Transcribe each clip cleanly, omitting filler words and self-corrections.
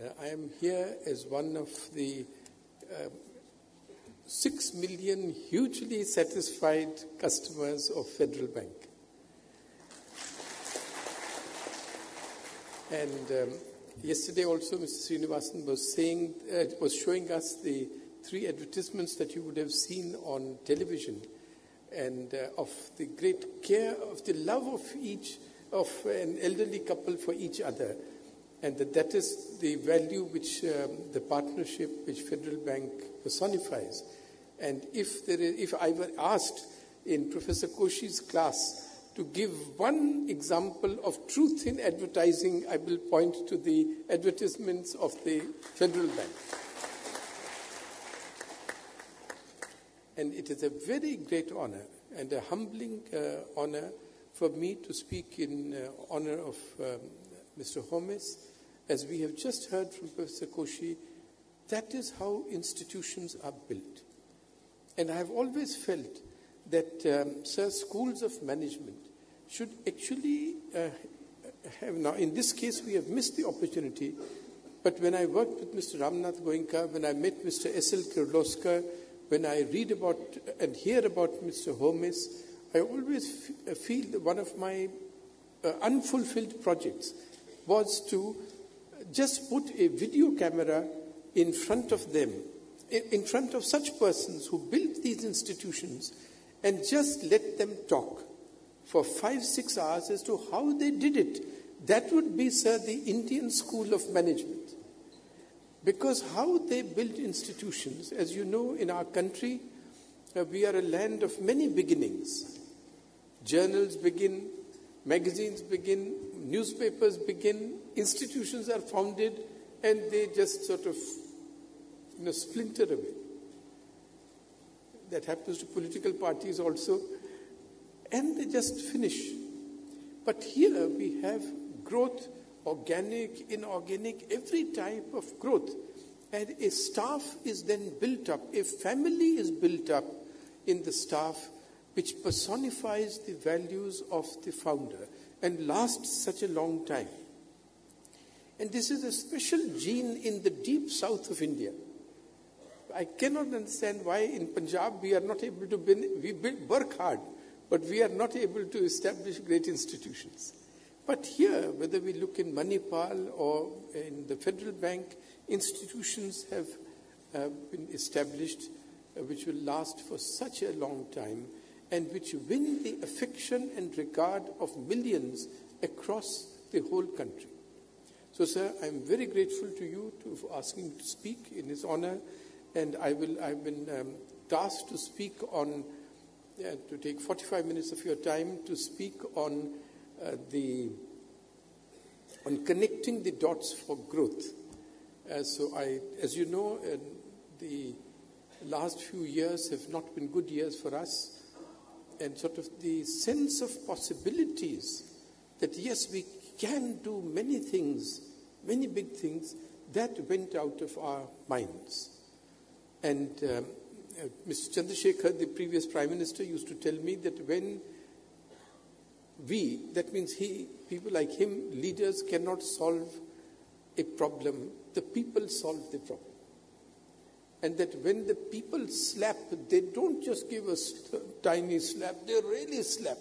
I am here as one of the 6 million hugely satisfied customers of Federal Bank. And yesterday also Mr. Srinivasan was showing us the 3 advertisements that you would have seen on television, and of the great care, of the love of an elderly couple for each other. And that is the value which the partnership which Federal Bank personifies. And if I were asked in Professor Koshy's class to give one example of truth in advertising, I will point to the advertisements of the Federal Bank. And it is a very great honor and a humbling honor for me to speak in honor of Mr. Homes. As we have just heard from Professor Koshy, that is how institutions are built. And I have always felt that, schools of management should actually have, now in this case we have missed the opportunity, but when I worked with Mr. Ramnath Goenka, when I met Mr. S.L. Kirloskar, when I read about and hear about Mr. Homes, I always feel that one of my unfulfilled projects was to just put a video camera in front of them, in front of such persons who built these institutions, and just let them talk for 5-6 hours as to how they did it. That would be, sir, the Indian School of Management. Because how they build institutions, as you know, in our country, we are a land of many beginnings. Journals begin, magazines begin, newspapers begin, institutions are founded, and they just sort of splinter away. That happens to political parties also, and they just finish. But here we have growth, organic, inorganic, every type of growth. And a staff is then built up, a family is built up in the staff, which personifies the values of the founder and lasts such a long time. And this is a special gene in the deep south of India. I cannot understand why in Punjab we are not able to work hard, but we are not able to establish great institutions. But here, whether we look in Manipal or in the Federal Bank, institutions have been established which will last for such a long time and which win the affection and regard of millions across the whole country. So, sir, I am very grateful to you for asking me to speak in his honor, and I've been tasked to speak on, to take 45 minutes of your time to speak on connecting the dots for growth. So as you know, the last few years have not been good years for us, and sort of the sense of possibilities that yes, we can do many things, many big things, that went out of our minds. And Mr. Chandrasekhar, the previous Prime Minister, used to tell me that when we, that means people like him, leaders cannot solve a problem, the people solve the problem. And that when the people slap, they don't just give a tiny slap, they really slap.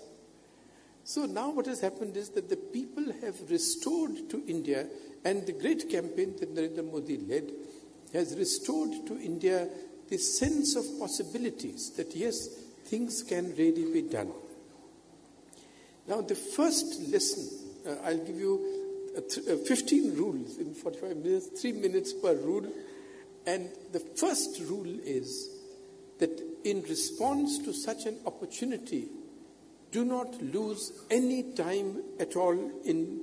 So now what has happened is that the people have restored to India, and the great campaign that Narendra Modi led has restored to India the sense of possibilities, that yes, things can really be done. Now the first lesson, I'll give you 15 rules in 45 minutes, 3 minutes per rule. And the first rule is that in response to such an opportunity, do not lose any time at all in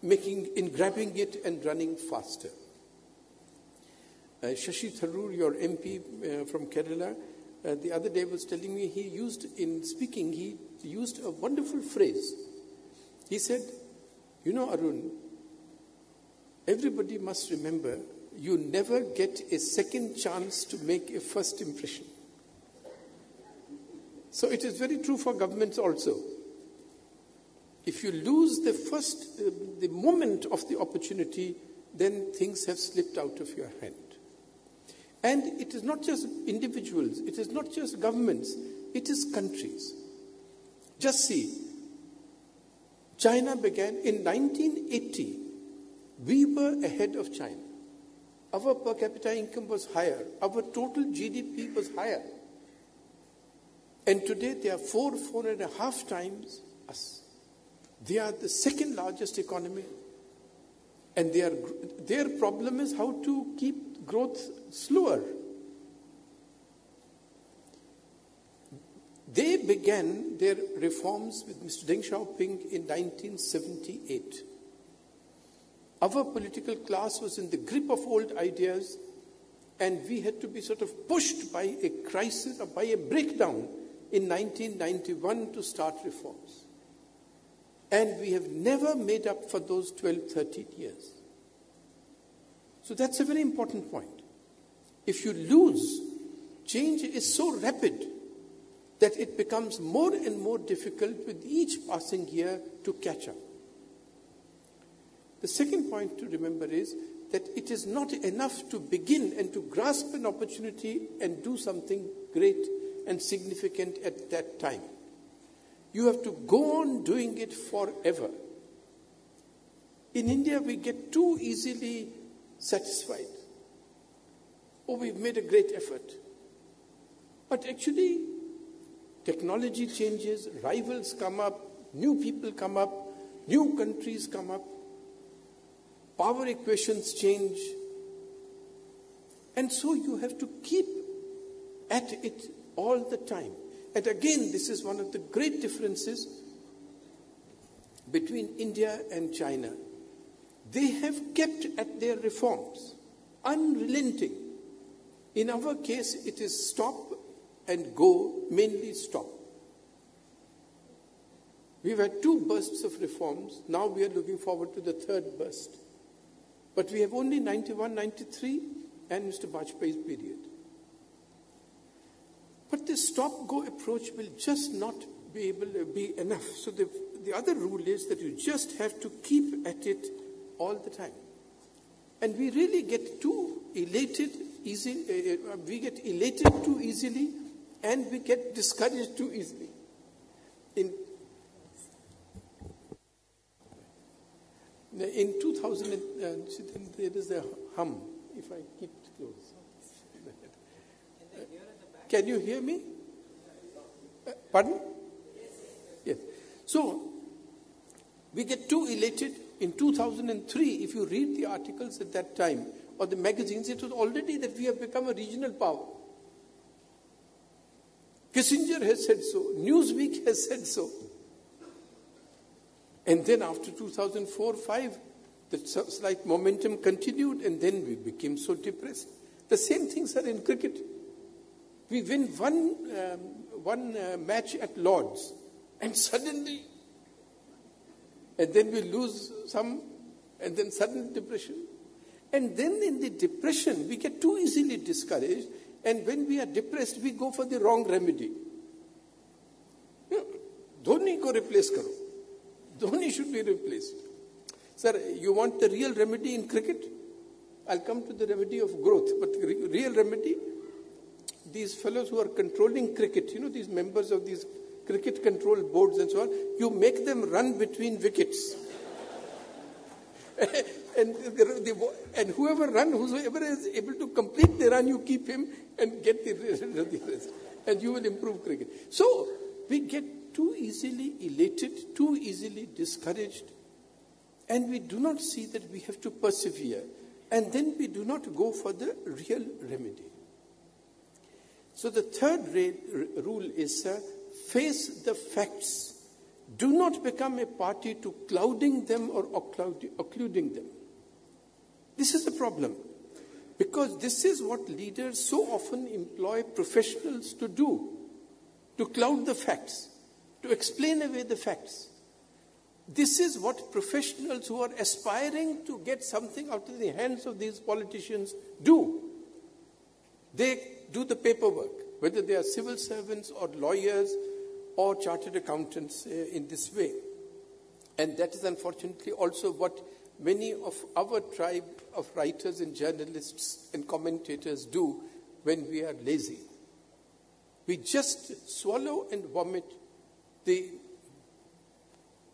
grabbing it and running faster. Shashi Tharoor, your MP from Kerala, the other day was telling me he used a wonderful phrase. He said, you know, Arun, everybody must remember you never get a second chance to make a first impression. So it is very true for governments also. If you lose the moment of the opportunity, then things have slipped out of your hand. And it is not just individuals, it is not just governments, it is countries. Just see, China began in 1980. We were ahead of China. Our per capita income was higher. Our total GDP was higher. And today they are 4.5 times us. They are the second largest economy. And their problem is how to keep growth slower. They began their reforms with Mr. Deng Xiaoping in 1978. Our political class was in the grip of old ideas, and we had to be sort of pushed by a crisis or by a breakdown in 1991 to start reforms. And we have never made up for those 12, 13 years. So that's a very important point. If you lose, change is so rapid that it becomes more and more difficult with each passing year to catch up. The second point to remember is that it is not enough to begin and to grasp an opportunity and do something great and significant at that time. You have to go on doing it forever. In India, we get too easily satisfied. Oh, we've made a great effort. But actually, technology changes, rivals come up, new people come up, new countries come up, power equations change. And so you have to keep at it all the time. And again, this is one of the great differences between India and China. They have kept at their reforms, unrelenting. In our case, it is stop and go, mainly stop. We've had 2 bursts of reforms. Now we are looking forward to the 3rd burst. But we have only 91, 93 and Mr. Vajpayee's period. But this stop-go approach will just not be able to be enough. So the other rule is that you just have to keep at it all the time. And we really get too elated we get elated too easily, and we get discouraged too easily. In 2000, there is a hum, if I keep it close. Can you hear me? Pardon? Yes. So, we get too elated. In 2003, if you read the articles at that time, or the magazines, it was already that we have become a regional power. Kissinger has said so. Newsweek has said so. And then after 2004-05, the slight momentum continued, and then we became so depressed. The same things are in cricket. We win one match at Lord's, and suddenly, and then we lose some, and then sudden depression. And then in the depression, we get too easily discouraged, and when we are depressed, we go for the wrong remedy. Dhoni ko replace karo. Dhoni should be replaced. Sir, you want the real remedy in cricket? I'll come to the remedy of growth, but the real remedy, these fellows who are controlling cricket, these members of these cricket control boards and so on, you make them run between wickets. and whoever is able to complete the run, you keep him and get the rest. And you will improve cricket. So, we get too easily elated, too easily discouraged, and we do not see that we have to persevere. And then we do not go for the real remedy. So the third rule is face the facts. Do not become a party to clouding them or occluding them. This is the problem. Because this is what leaders so often employ professionals to do. To cloud the facts. To explain away the facts. This is what professionals who are aspiring to get something out of the hands of these politicians do. They do the paperwork, whether they are civil servants or lawyers or chartered accountants in this way. And that is unfortunately also what many of our tribe of writers and journalists and commentators do when we are lazy. We just swallow and vomit the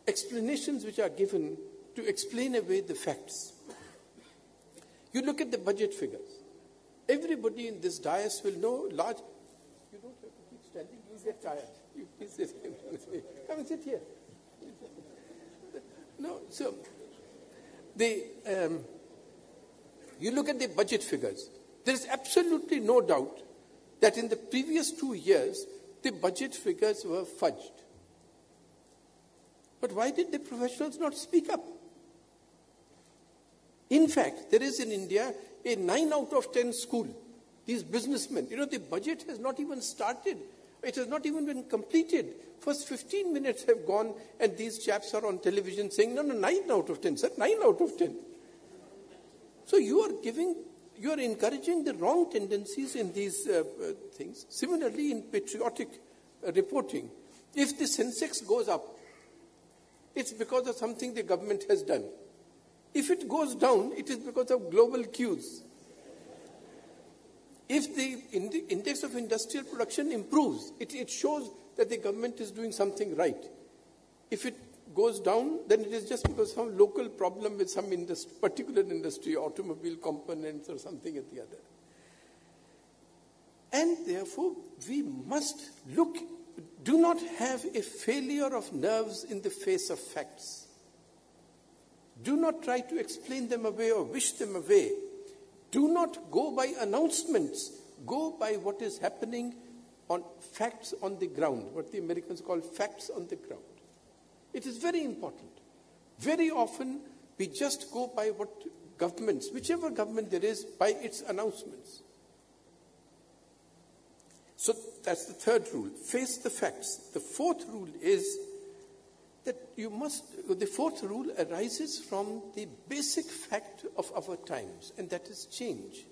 explanations which are given to explain away the facts. You look at the budget figures. Everybody in this dais will know large... You don't have to keep standing, you'll get tired. You please sit. Come and sit here. No, so... you look at the budget figures. There is absolutely no doubt that in the previous 2 years, the budget figures were fudged. But why did the professionals not speak up? In fact, there is in India a 9 out of 10 school. These businessmen, the budget has not even started. It has not even been completed. First 15 minutes have gone and these chaps are on television saying, no, 9 out of 10, sir, 9 out of 10. So you are encouraging the wrong tendencies in these things. Similarly, in patriotic reporting, if the Sensex goes up, it's because of something the government has done. If it goes down, it is because of global cues. If the index of industrial production improves, it shows that the government is doing something right. If it goes down, then it is just because some local problem with some particular industry, automobile components or something at the other. And therefore, we must do not have a failure of nerves in the face of facts. Do not try to explain them away or wish them away. Do not go by announcements. Go by what is happening on facts on the ground, what the Americans call facts on the ground. It is very important. Very often, we just go by what governments, whichever government there is, by its announcements. So that's the third rule. Face the facts. The fourth rule is that the fourth rule arises from the basic fact of our times, and that is change.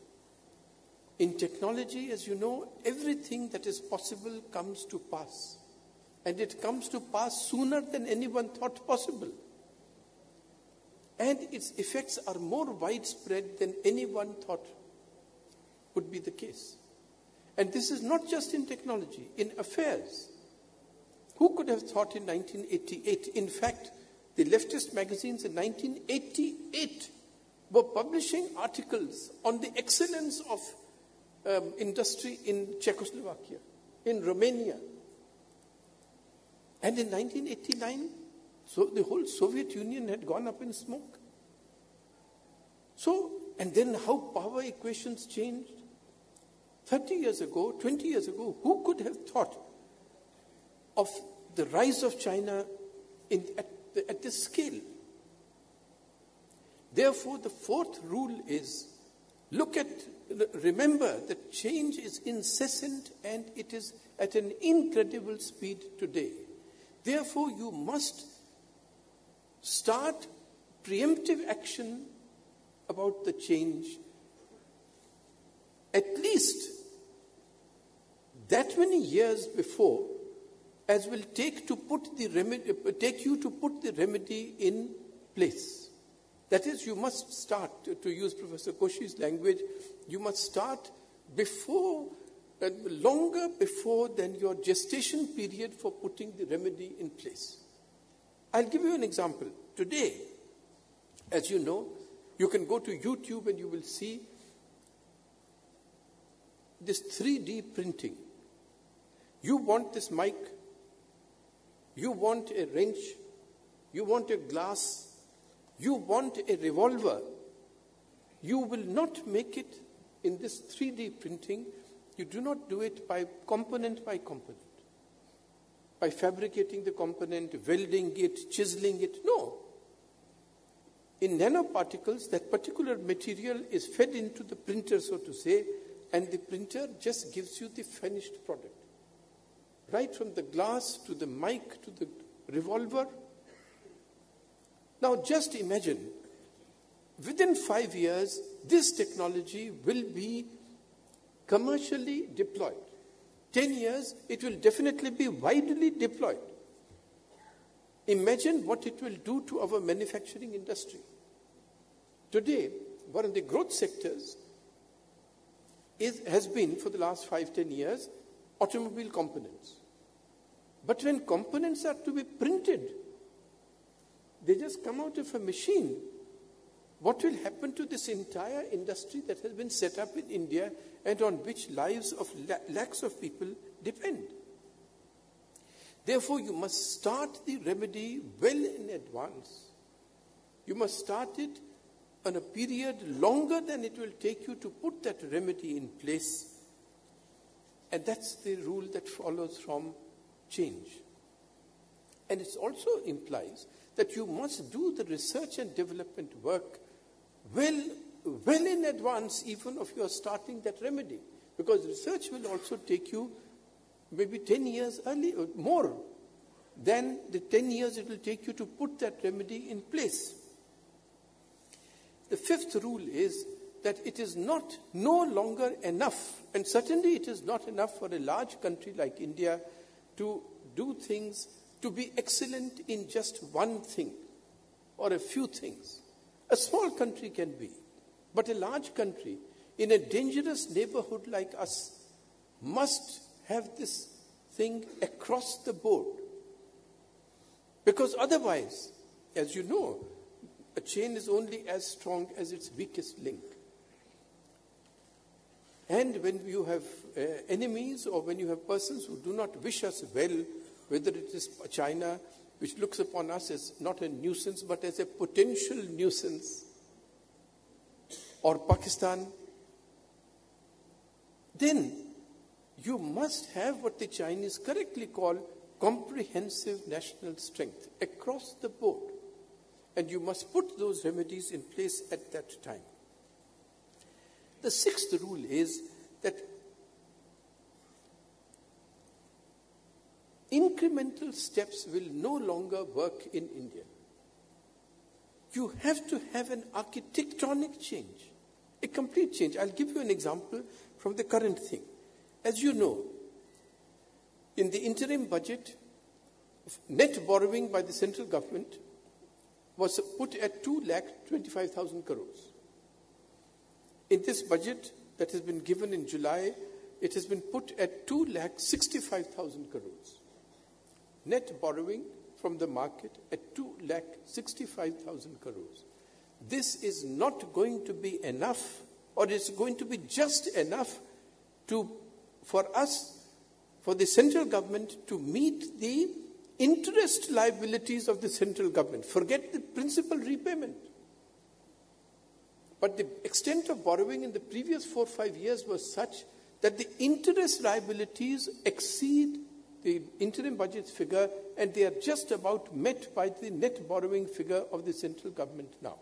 In technology, as you know, everything that is possible comes to pass. And it comes to pass sooner than anyone thought possible. And its effects are more widespread than anyone thought would be the case. And this is not just in technology, in affairs. Who could have thought in 1988? In fact, the leftist magazines in 1988 were publishing articles on the excellence of industry in Czechoslovakia, in Romania. And in 1989, so the whole Soviet Union had gone up in smoke. So, and then how power equations changed. 30 years ago, 20 years ago, who could have thought of the rise of China at this scale? Therefore, the fourth rule is, remember that change is incessant and it is at an incredible speed today. Therefore, you must start preemptive action about the change, at least that many years before, as will take you to put the remedy in place. That is, you must start, to use Professor Koshy's language, you must start longer before than your gestation period for putting the remedy in place. I'll give you an example. Today, as you know, you can go to YouTube and you will see this 3D printing. You want this mic, you want a wrench, you want a glass, you want a revolver. You will not make it in this 3D printing. You do not do it by component, by fabricating the component, welding it, chiseling it. No. In nanoparticles, that particular material is fed into the printer, so to say, and the printer just gives you the finished product. Right from the glass to the mic to the revolver. Now just imagine, within 5 years, this technology will be commercially deployed. 10 years, it will definitely be widely deployed. Imagine what it will do to our manufacturing industry. Today, one of the growth sectors has been, for the last 5-10 years, automobile components. But when components are to be printed, they just come out of a machine. What will happen to this entire industry that has been set up in India and on which lives of lakhs of people depend? Therefore, you must start the remedy well in advance. You must start it on a period longer than it will take you to put that remedy in place. And that's the rule that follows from change. And it also implies that you must do the research and development work well in advance even of your starting that remedy. Because research will also take you maybe 10 years early or more than the 10 years it will take you to put that remedy in place. The fifth rule is that it is no longer enough, and certainly it is not enough for a large country like India to do things, to be excellent in just one thing or a few things. A small country can be, but a large country in a dangerous neighborhood like us must have this thing across the board. Because otherwise, as you know, a chain is only as strong as its weakest link. And when you have enemies or when you have persons who do not wish us well, whether it is China, which looks upon us as not a nuisance but as a potential nuisance, or Pakistan, then you must have what the Chinese correctly call comprehensive national strength across the board. And you must put those remedies in place at that time. The sixth rule is that incremental steps will no longer work in India. You have to have an architectonic change, a complete change. I'll give you an example from the current thing. As you know, in the interim budget, net borrowing by the central government was put at 2,25,000 crores. In this budget that has been given in July, it has been put at 2,65,000 crores. Net borrowing from the market at 2,65,000 crores. This is not going to be enough, or it's going to be just enough for the central government to meet the interest liabilities of the central government. Forget the principal repayment. But the extent of borrowing in the previous 4 or 5 years was such that the interest liabilities exceed the interim budget figure, and they are just about met by the net borrowing figure of the central government now.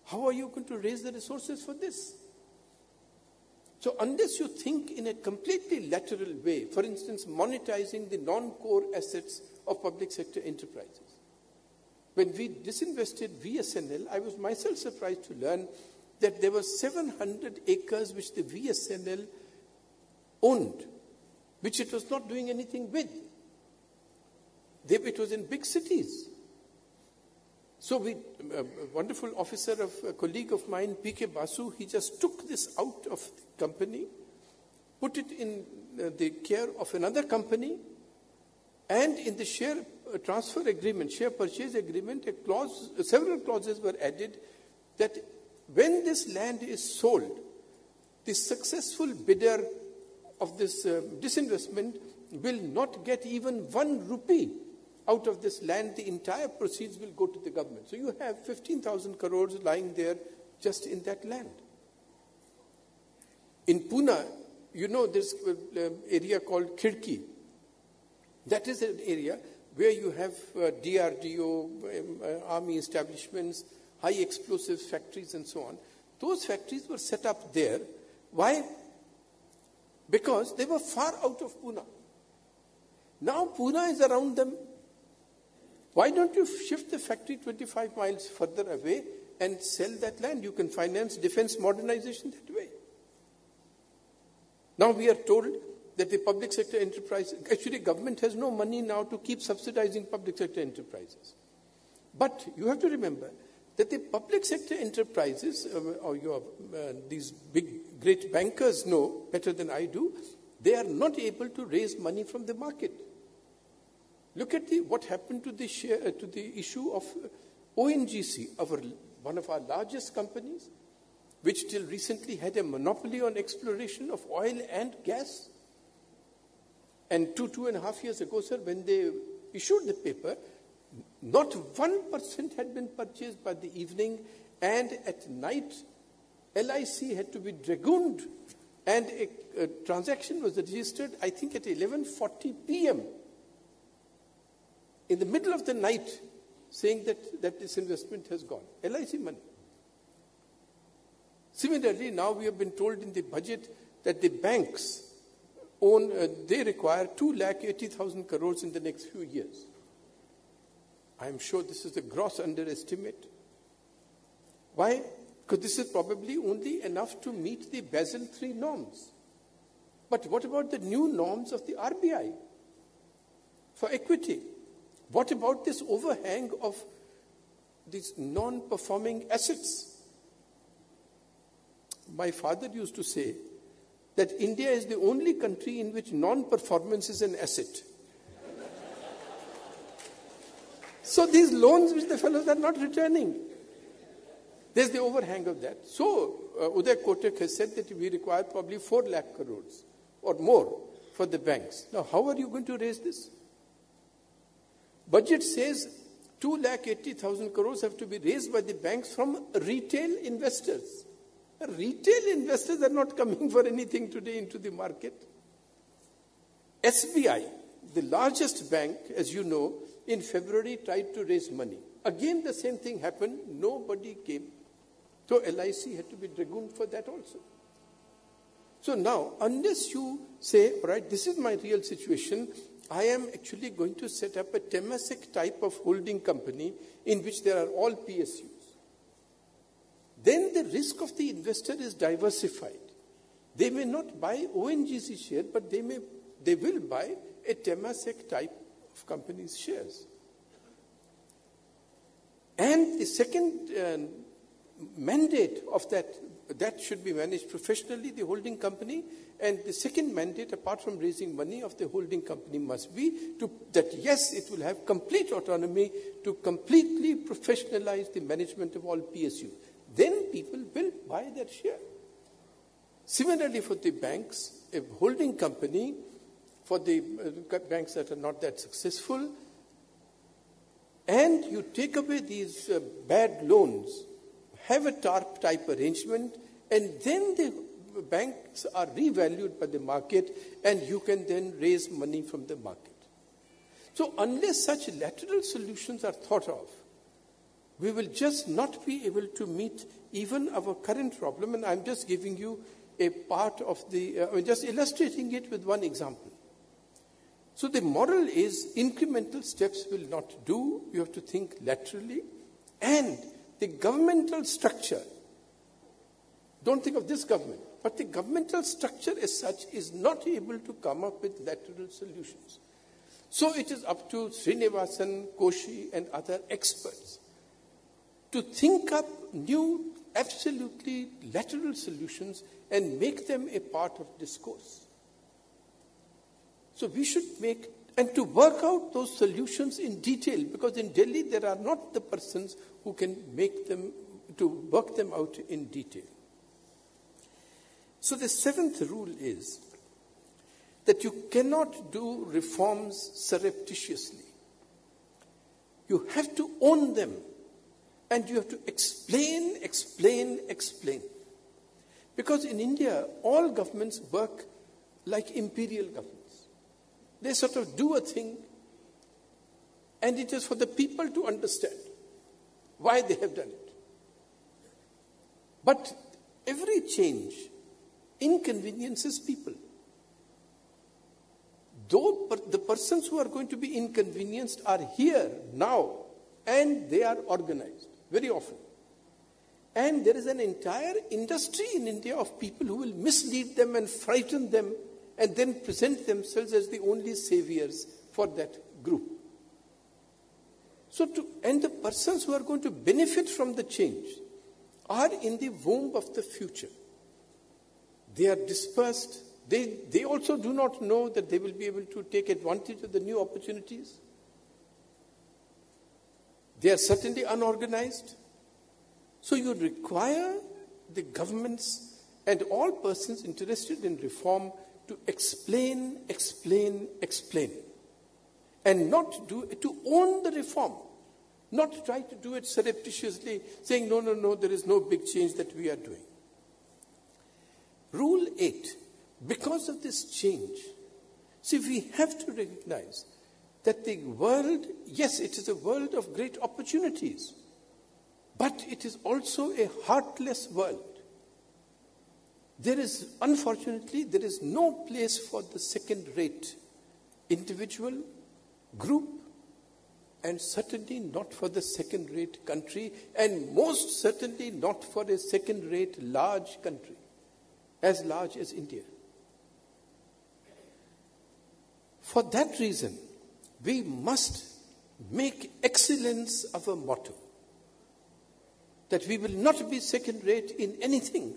How are you going to raise the resources for this? So unless you think in a completely lateral way, for instance, monetizing the non-core assets of public sector enterprises. When we disinvested VSNL, I was myself surprised to learn that there were 700 acres which the VSNL owned, which it was not doing anything with. It was in big cities. So a wonderful officer, a colleague of mine, P.K. Basu, he just took this out of the company, put it in the care of another company, and in the share transfer agreement, share purchase agreement, several clauses were added that when this land is sold, the successful bidder of this disinvestment will not get even 1 rupee out of this land. The entire proceeds will go to the government. So you have 15,000 crores lying there just in that land. In Pune, you know, there's an area called Khidki. That is an area where you have DRDO, army establishments, high explosives factories and so on. Those factories were set up there. Why? Because they were far out of Pune. Now Pune is around them. Why don't you shift the factory 25 miles further away and sell that land? You can finance defense modernization that way. Now we are told that the public sector enterprise, actually government has no money now to keep subsidizing public sector enterprises. But you have to remember that the public sector enterprises, these big, great bankers know better than I do, they are not able to raise money from the market. Look at what happened to the issue of ONGC, one of our largest companies, which till recently had a monopoly on exploration of oil and gas. And 2.5 years ago, sir, when they issued the paper, not 1% had been purchased by the evening, and at night, LIC had to be dragooned, and a transaction was registered, I think, at 11:40 p.m. in the middle of the night, saying that this investment has gone. LIC money. Similarly, now we have been told in the budget that the banks they require 280,000 crores in the next few years. I am sure this is a gross underestimate. Why? Because this is probably only enough to meet the Basel III norms. But what about the new norms of the RBI for equity? What about this overhang of these non-performing assets? My father used to say that India is the only country in which non-performance is an asset. So these loans which the fellows are not returning, there's the overhang of that. So Uday Kotak has said that we require probably 4 lakh crores or more for the banks. Now, how are you going to raise this? Budget says 280,000 crores have to be raised by the banks from retail investors. Retail investors are not coming for anything today into the market. SBI, the largest bank, as you know, in February tried to raise money. Again, the same thing happened. Nobody came. So LIC had to be dragooned for that also. So now, unless you say, all right, this is my real situation, I am actually going to set up a Temasek type of holding company in which there are all PSUs. Then the risk of the investor is diversified. They may not buy ONGC share, but they will buy a Temasek type of company's shares. And the second mandate of that should be managed professionally, the holding company. And the second mandate, apart from raising money of the holding company, must be that yes, it will have complete autonomy to completely professionalize the management of all PSU. Then people will buy that share. Similarly, for the banks, a holding company, for the banks that are not that successful, and you take away these bad loans, have a TARP type arrangement, and then the banks are revalued by the market, and you can then raise money from the market. So unless such lateral solutions are thought of, we will just not be able to meet even our current problem. And I'm just giving you a part of just illustrating it with one example. So the moral is incremental steps will not do. You have to think laterally. And the governmental structure, don't think of this government, but the governmental structure as such is not able to come up with lateral solutions. So it is up to Srinivasan, Koshi, and other experts to think up new, absolutely lateral solutions and make them a part of discourse. So we should and to work out those solutions in detail, because in Delhi there are not the persons who can work them out in detail. So the 7th rule is that you cannot do reforms surreptitiously. You have to own them. And you have to explain. Because in India, all governments work like imperial governments. They sort of do a thing, and it is for the people to understand why they have done it. But every change inconveniences people. Though the persons who are going to be inconvenienced are here now, and they are organized very often. And there is an entire industry in India of people who will mislead them and frighten them and then present themselves as the only saviors for that group. And the persons who are going to benefit from the change are in the womb of the future. They are dispersed. They also do not know that they will be able to take advantage of the new opportunities. They are certainly unorganized. So you require the governments and all persons interested in reform to explain, and not to own the reform, not try to do it surreptitiously, saying, no, there is no big change that we are doing. Rule 8, because of this change, see, we have to recognize that the world, yes, it is a world of great opportunities, but it is also a heartless world. Unfortunately, there is no place for the second-rate individual, group, and certainly not for the second-rate country, and most certainly not for a second-rate large country, as large as India. For that reason, we must make excellence our motto, that we will not be second-rate in anything.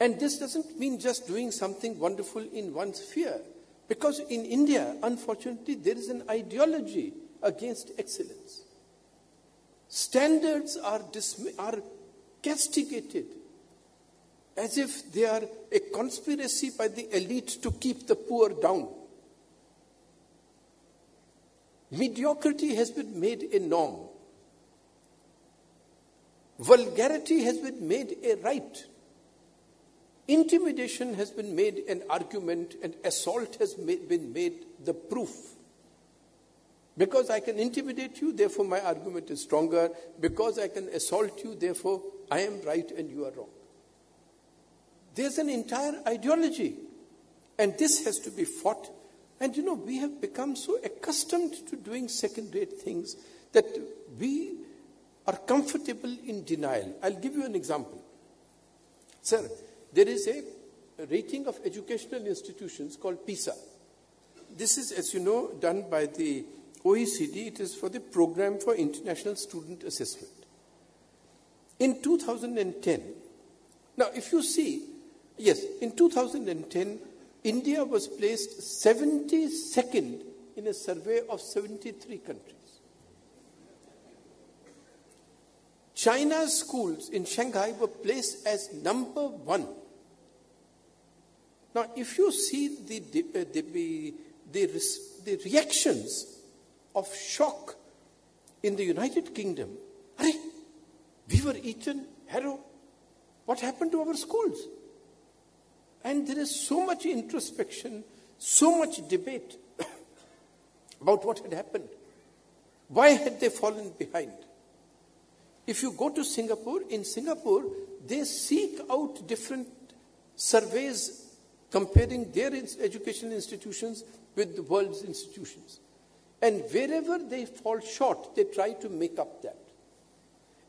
And this doesn't mean just doing something wonderful in one sphere. Because in India, unfortunately, there is an ideology against excellence. Standards are castigated as if they are a conspiracy by the elite to keep the poor down. Mediocrity has been made a norm. Vulgarity has been made a right. Intimidation has been made an argument, and assault has been made the proof. Because I can intimidate you, therefore my argument is stronger. Because I can assault you, therefore I am right and you are wrong. There's an entire ideology, and this has to be fought. And we have become so accustomed to doing second-rate things that we are comfortable in denial. I'll give you an example. Sir, there is a rating of educational institutions called PISA. This is, as you know, done by the OECD. It is for the Program for International Student Assessment. In 2010, now if you see, yes, in 2010, India was placed 72nd in a survey of 73 countries. China's schools in Shanghai were placed as number 1. Now, if you see the reactions of shock in the United Kingdom, we were eaten, Harrow. What happened to our schools? And there is so much introspection, so much debate about what had happened. Why had they fallen behind? If you go to Singapore, in Singapore, they seek out different surveys comparing their educational institutions with the world's institutions. And wherever they fall short, they try to make up that.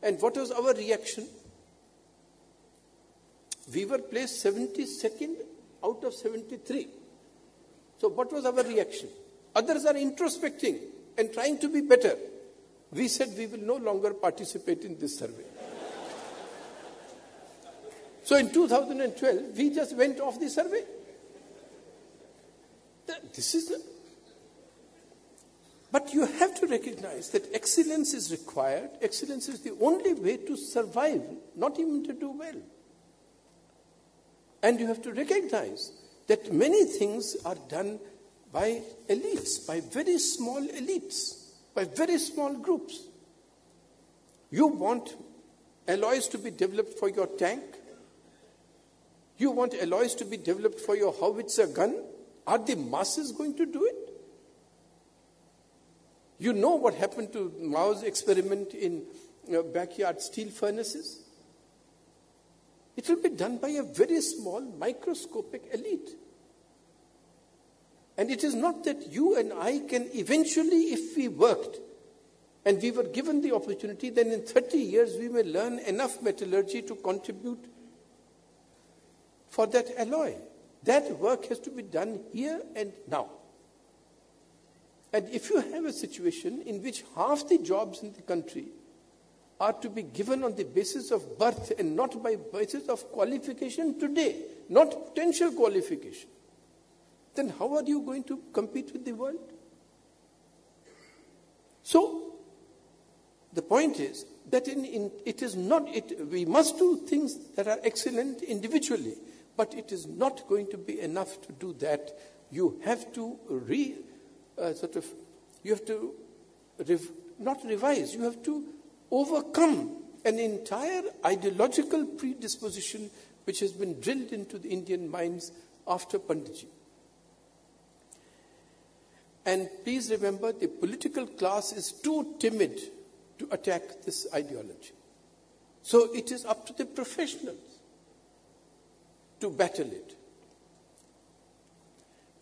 And what was our reaction? We were placed 72nd out of 73. So what was our reaction? Others are introspecting and trying to be better. We said we will no longer participate in this survey. So in 2012, we just went off the survey. But you have to recognize that excellence is required. Excellence is the only way to survive, not even to do well. And you have to recognize that many things are done by elites, by very small elites, by very small groups. You want alloys to be developed for your tank? You want alloys to be developed for your howitzer gun? Are the masses going to do it? You know what happened to Mao's experiment in backyard steel furnaces? It will be done by a very small, microscopic elite. And it is not that you and I can eventually, if we worked and we were given the opportunity, then in 30 years we may learn enough metallurgy to contribute for that alloy. That work has to be done here and now. And if you have a situation in which half the jobs in the country are to be given on the basis of birth and not by basis of qualification today, not potential qualification, then how are you going to compete with the world? So, the point is that we must do things that are excellent individually, but it is not going to be enough to do that. You have to not revise, you have to overcome an entire ideological predisposition which has been drilled into the Indian minds after Panditji. And please remember, the political class is too timid to attack this ideology. So it is up to the professionals to battle it.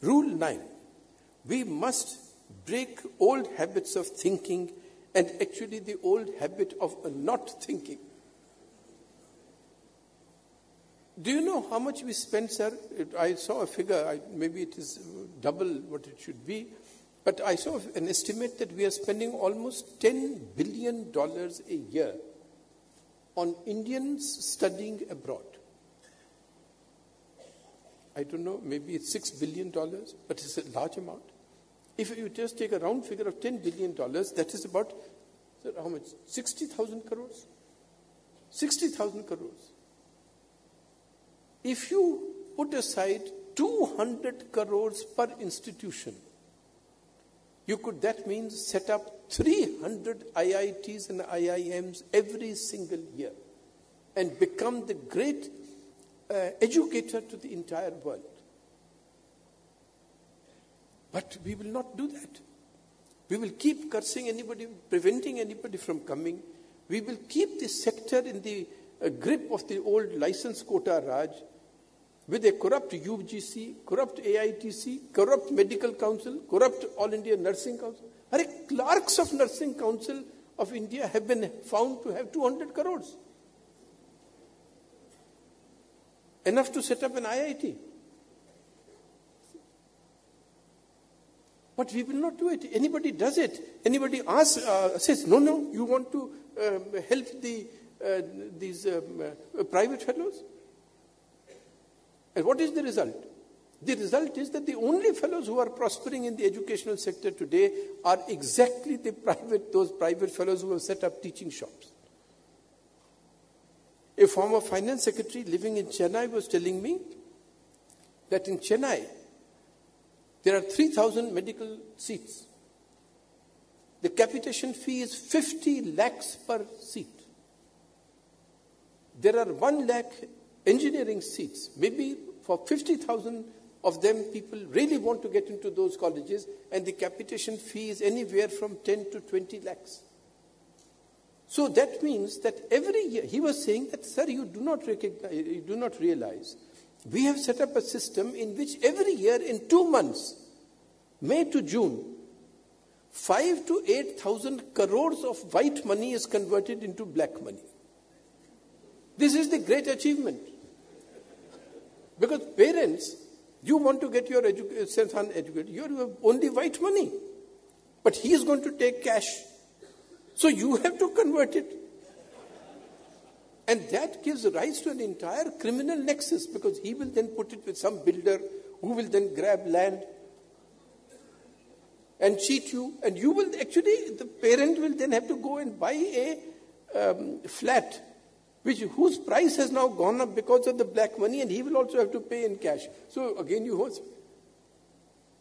Rule 9. We must break old habits of thinking and actually the old habit of not thinking. Do you know how much we spend, sir? I saw a figure, maybe it is double what it should be, but I saw an estimate that we are spending almost $10 billion a year on Indians studying abroad. I don't know, maybe it's $6 billion, but it's a large amount. If you just take a round figure of $10 billion, that is about, how much? 60,000 crores? 60,000 crores. If you put aside 200 crores per institution, that means set up 300 IITs and IIMs every single year and become the great educator to the entire world. But we will not do that. We will keep cursing anybody, preventing anybody from coming. We will keep the sector in the grip of the old license quota Raj with a corrupt UGC, corrupt AITC, corrupt Medical Council, corrupt All India Nursing Council. Clerks of Nursing Council of India have been found to have 200 crores. Enough to set up an IIT. But we will not do it. Anybody does it. Anybody says, no, you want to help these private fellows? And what is the result? The result is that the only fellows who are prospering in the educational sector today are exactly those private fellows who have set up teaching shops. A former finance secretary living in Chennai was telling me that in Chennai, there are 3,000 medical seats. The capitation fee is 50 lakhs per seat. There are 1 lakh engineering seats. Maybe for 50,000 of them, people really want to get into those colleges, and the capitation fee is anywhere from 10 to 20 lakhs. So that means that every year, he was saying that, sir, you do not realize, we have set up a system in which every year in 2 months, May to June, 5,000 to 8,000 crores of white money is converted into black money. This is the great achievement. Because parents, you want to get your son educated, you have only white money. But he is going to take cash. So you have to convert it. And that gives rise to an entire criminal nexus, because he will then put it with some builder who will then grab land and cheat you. And you will actually, the parent will then have to go and buy a flat whose price has now gone up because of the black money, and he will also have to pay in cash. So again you host.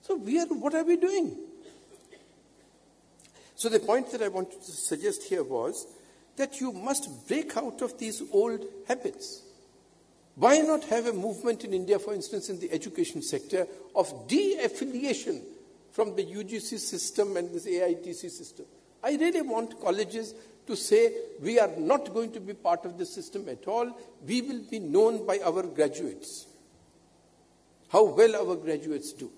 So what are we doing? So the point that I wanted to suggest here was that you must break out of these old habits. Why not have a movement in India, for instance, in the education sector, of de-affiliation from the UGC system and this AITC system? I really want colleges to say, we are not going to be part of this system at all. We will be known by our graduates, how well our graduates do.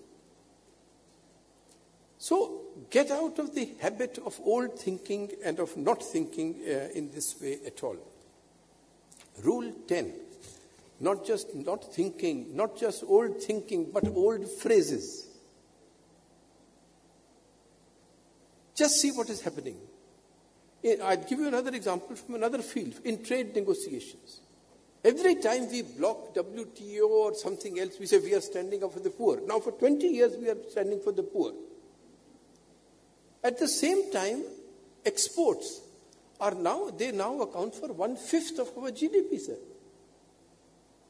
So get out of the habit of old thinking and of not thinking in this way at all. Rule 10, not just not thinking, not just old thinking, but old phrases. Just see what is happening. I'll give you another example from another field, in trade negotiations. Every time we block WTO or something else, we say we are standing up for the poor. Now for 20 years we are standing for the poor. At the same time, exports now account for 1/5 of our GDP, sir.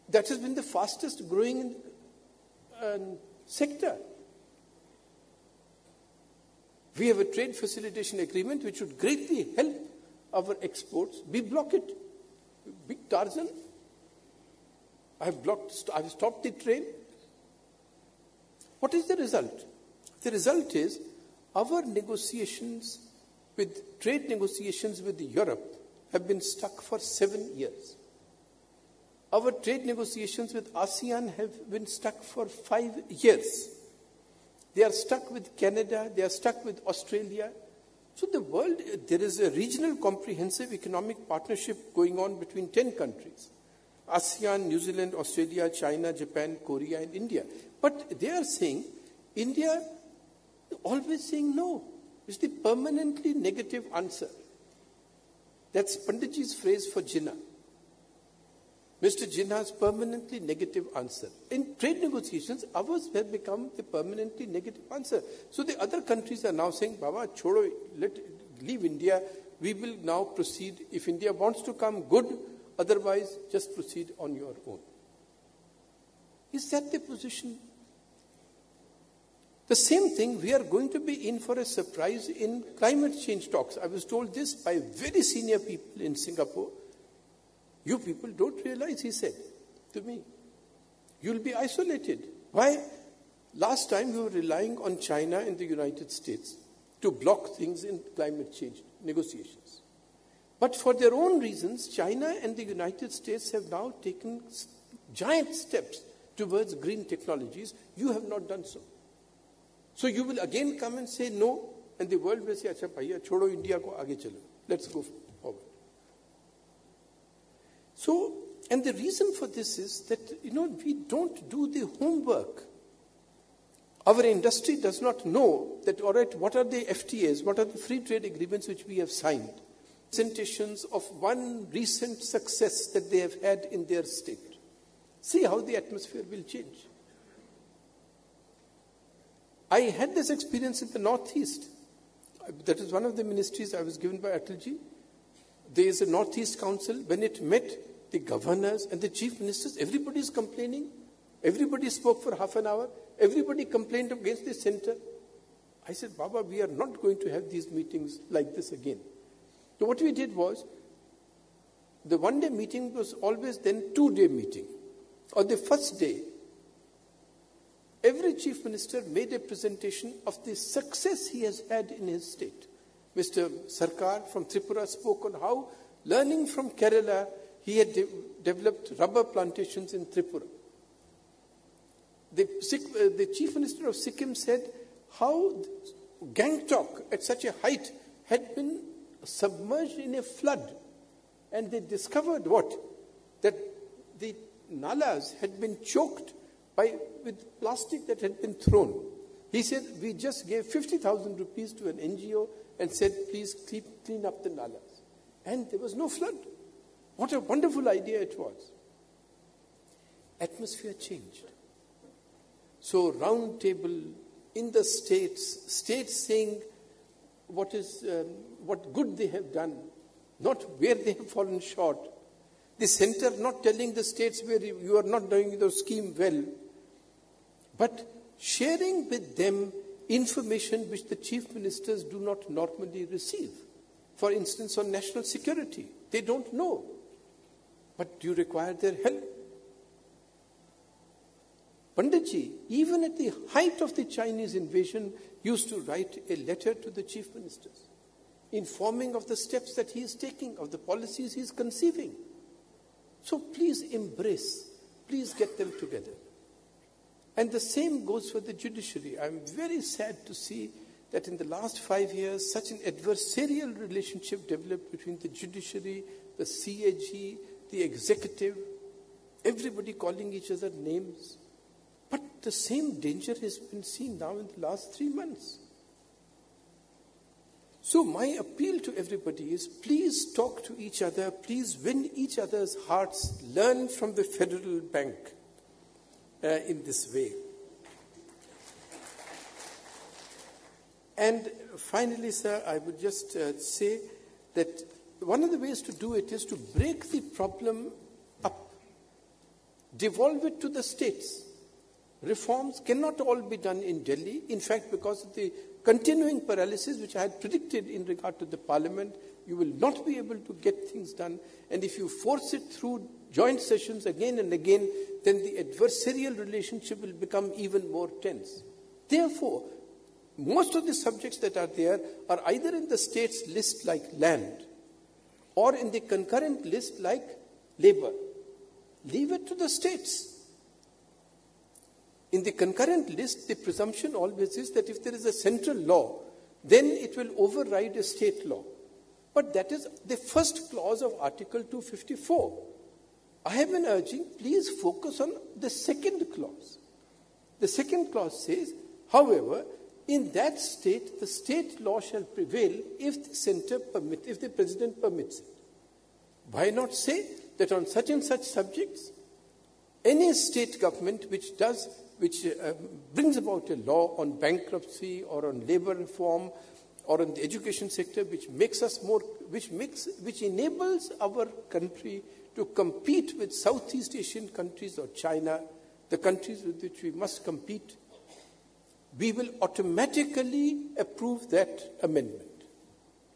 That has been the fastest growing sector. We have a trade facilitation agreement which would greatly help our exports. We block it. Big Tarzan. I've stopped the train. What is the result? The result is our trade negotiations with Europe have been stuck for 7 years. Our trade negotiations with ASEAN have been stuck for 5 years. They are stuck with Canada, they are stuck with Australia. So the world, there is a regional comprehensive economic partnership going on between 10 countries. ASEAN, New Zealand, Australia, China, Japan, Korea, and India. But they are saying, India always saying no. It's the permanently negative answer. That's Panditji's phrase for Jinnah. Mr. Jinnah's permanently negative answer. In trade negotiations, ours have become the permanently negative answer. So the other countries are now saying, Baba, chodo, leave India. We will now proceed. If India wants to come, good. Otherwise, just proceed on your own. Is that the position? The same thing, we are going to be in for a surprise in climate change talks. I was told this by very senior people in Singapore. You people don't realize, he said to me, you'll be isolated. Why? Last time we were relying on China and the United States to block things in climate change negotiations. But for their own reasons, China and the United States have now taken giant steps towards green technologies. You have not done so. So you will again come and say no, and the world will say, Acha bhaiya, chodo India ko aage chalo. Let's go forward. So, and the reason for this is that, we don't do the homework. Our industry does not know that, all right, what are the FTAs, what are the free trade agreements which we have signed? Presentations of one recent success that they have had in their state. See how the atmosphere will change. I had this experience in the Northeast. That is one of the ministries I was given by Atalji. There is a Northeast Council. When it met, the governors and the chief ministers, everybody is complaining. Everybody spoke for half an hour. Everybody complained against the center. I said, Baba, we are not going to have these meetings like this again. So what we did was, the one-day meeting was always then 2-day meeting. On the first day, every chief minister made a presentation of the success he has had in his state. Mr. Sarkar from Tripura spoke on how, learning from Kerala, he had developed rubber plantations in Tripura. The chief minister of Sikkim said how Gangtok at such a height had been submerged in a flood. And they discovered what? That the nalas had been choked with plastic that had been thrown. He said, we just gave 50,000 rupees to an NGO and said, please clean up the nalas. And there was no flood. What a wonderful idea it was. Atmosphere changed. So round table in the states saying what good they have done, not where they have fallen short. The center not telling the states where you are not doing the scheme well, but sharing with them information which the chief ministers do not normally receive. For instance, on national security, they don't know. But do you require their help? Panditji, even at the height of the Chinese invasion, used to write a letter to the chief ministers, informing of the steps that he is taking, of the policies he is conceiving. So please embrace, please get them together. And the same goes for the judiciary. I'm very sad to see that in the last 5 years, such an adversarial relationship developed between the judiciary, the CAG, the executive, everybody calling each other names. But the same danger has been seen now in the last 3 months. So my appeal to everybody is, please talk to each other, please win each other's hearts, learn from the Federal Bank in this way. And finally, sir, I would just say that one of the ways to do it is to break the problem up, devolve it to the states. Reforms cannot all be done in Delhi. In fact, because of the continuing paralysis, which I had predicted in regard to the parliament, you will not be able to get things done. And if you force it through joint sessions again and again, then the adversarial relationship will become even more tense. Therefore, most of the subjects that are there are either in the state's list like land or in the concurrent list like labor. Leave it to the states. In the concurrent list, the presumption always is that if there is a central law, then it will override a state law. But that is the first clause of Article 254. I have been urging, please focus on the second clause. The second clause says, however, in that state, the state law shall prevail if the president permits it. Why not say that on such and such subjects, any state government which brings about a law on bankruptcy or on labor reform or on the education sector, which enables our country to compete with Southeast Asian countries or China, the countries with which we must compete, we will automatically approve that amendment.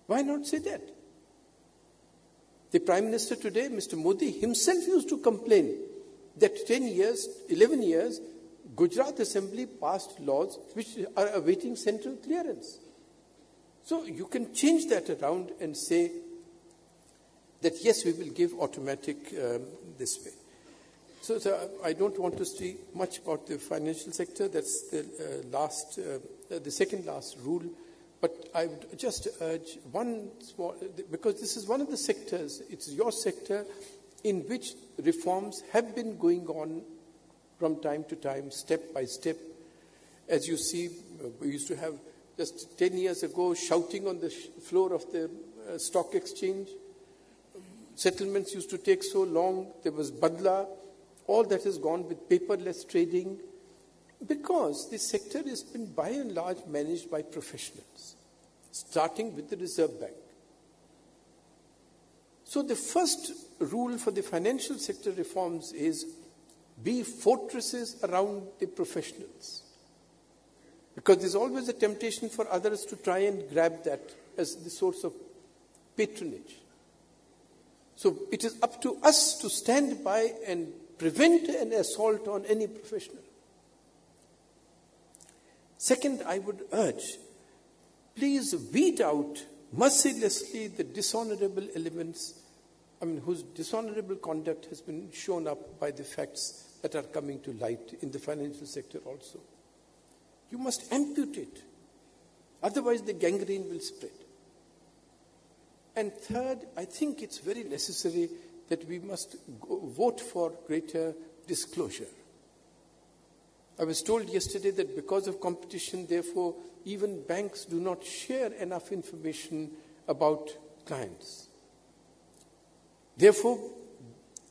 Why not say that? The Prime Minister today, Mr. Modi, himself used to complain that 11 years, Gujarat Assembly passed laws which are awaiting central clearance. So you can change that around and say that yes, we will give automatic this way. So I don't want to speak much about the financial sector. That's the second last rule. But I would just urge one small, because this is one of the sectors, it's your sector, in which reforms have been going on from time to time, step by step. As you see, we used to have just 10 years ago shouting on the floor of the stock exchange. Settlements used to take so long. There was Badla. All that has gone with paperless trading, because this sector has been by and large managed by professionals, starting with the Reserve Bank. So the first rule for the financial sector reforms is be fortresses around the professionals, because there's always a temptation for others to try and grab that as the source of patronage. So it is up to us to stand by and prevent an assault on any professional. Second, I would urge, please weed out mercilessly the dishonorable elements, whose dishonorable conduct has been shown up by the facts that are coming to light in the financial sector also. You must amputate, otherwise the gangrene will spread. And third, I think it's very necessary that we must vote for greater disclosure. I was told yesterday that because of competition, therefore, even banks do not share enough information about clients. Therefore,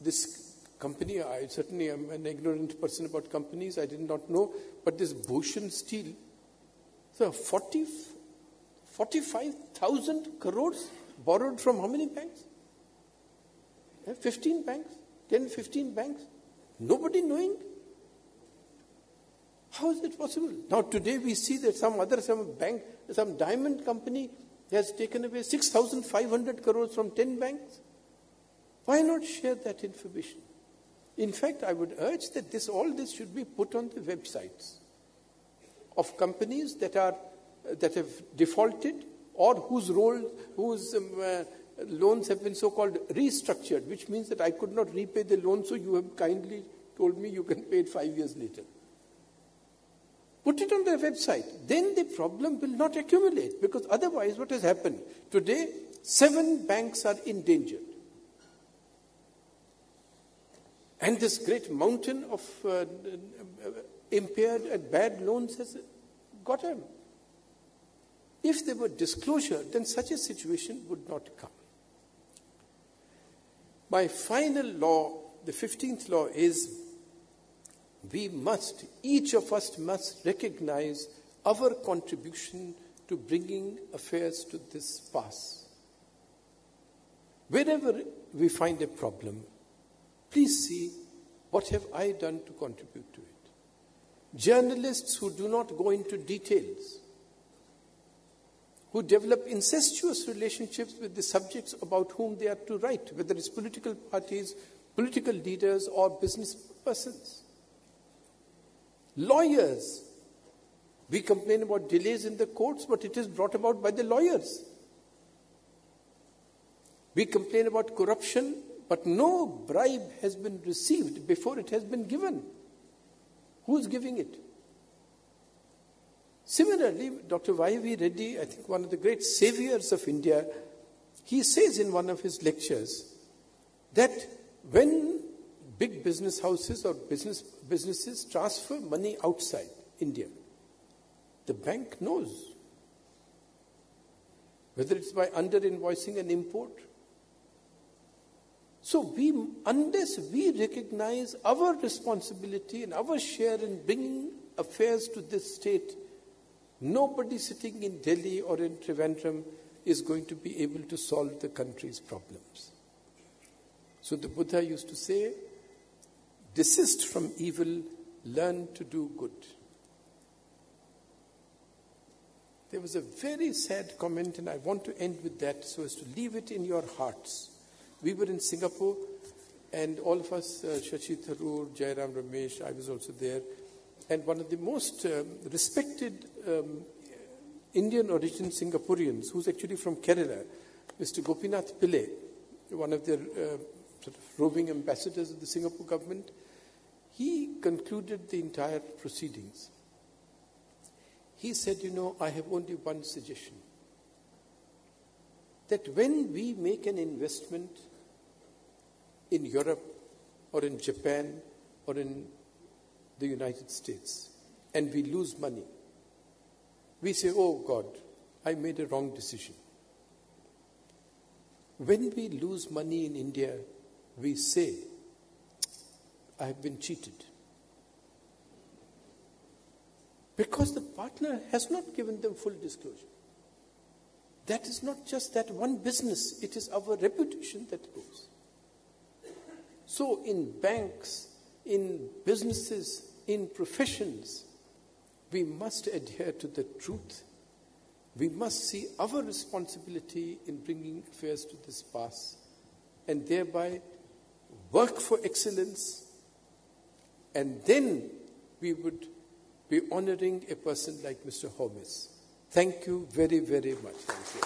this company, I certainly am an ignorant person about companies, I did not know, but this Bhushan Steel, so 45,000 crores borrowed from how many banks? 15 banks? 10, 15 banks? Nobody knowing? How is it possible? Now today we see that some diamond company has taken away 6,500 crores from 10 banks. Why not share that information? In fact, I would urge that all this should be put on the websites of companies that have defaulted or whose loans have been so-called restructured, which means that I could not repay the loan, so you have kindly told me you can pay it 5 years later. Put it on their website. Then the problem will not accumulate, because otherwise what has happened? Today, 7 banks are endangered. And this great mountain of impaired and bad loans has got them. If there were disclosure, then such a situation would not come. My final law, the 15th law, is each of us must recognize our contribution to bringing affairs to this pass. Wherever we find a problem, please see, what have I done to contribute to it? Journalists who do not go into details, who develop incestuous relationships with the subjects about whom they are to write, whether it's political parties, political leaders, or business persons. Lawyers. We complain about delays in the courts, but it is brought about by the lawyers. We complain about corruption, but no bribe has been received before it has been given. Who's giving it? Similarly, Dr. Y.V. Reddy, I think one of the great saviors of India, he says in one of his lectures that when big business houses or businesses transfer money outside India, the bank knows. Whether it's by under-invoicing an import. So unless we recognize our responsibility and our share in bringing affairs to this state, nobody sitting in Delhi or in Trivandrum is going to be able to solve the country's problems. So the Buddha used to say, desist from evil, learn to do good. There was a very sad comment, and I want to end with that so as to leave it in your hearts. We were in Singapore, and all of us, Shashi Tharoor, Jairam Ramesh, I was also there, and one of the most respected Indian origin Singaporeans, who's actually from Kerala, Mr. Gopinath Pillai, one of their sort of roving ambassadors of the Singapore government, he concluded the entire proceedings. He said, I have only one suggestion. That when we make an investment in Europe or in Japan or in the United States and we lose money, we say, oh God, I made a wrong decision. When we lose money in India, we say, I have been cheated. Because the partner has not given them full disclosure. That is not just that one business, it is our reputation that goes. So in banks, in businesses, in professions, we must adhere to the truth. We must see our responsibility in bringing affairs to this pass and thereby work for excellence, and then we would be honoring a person like Mr. Homis. Thank you very, very much. Thank you.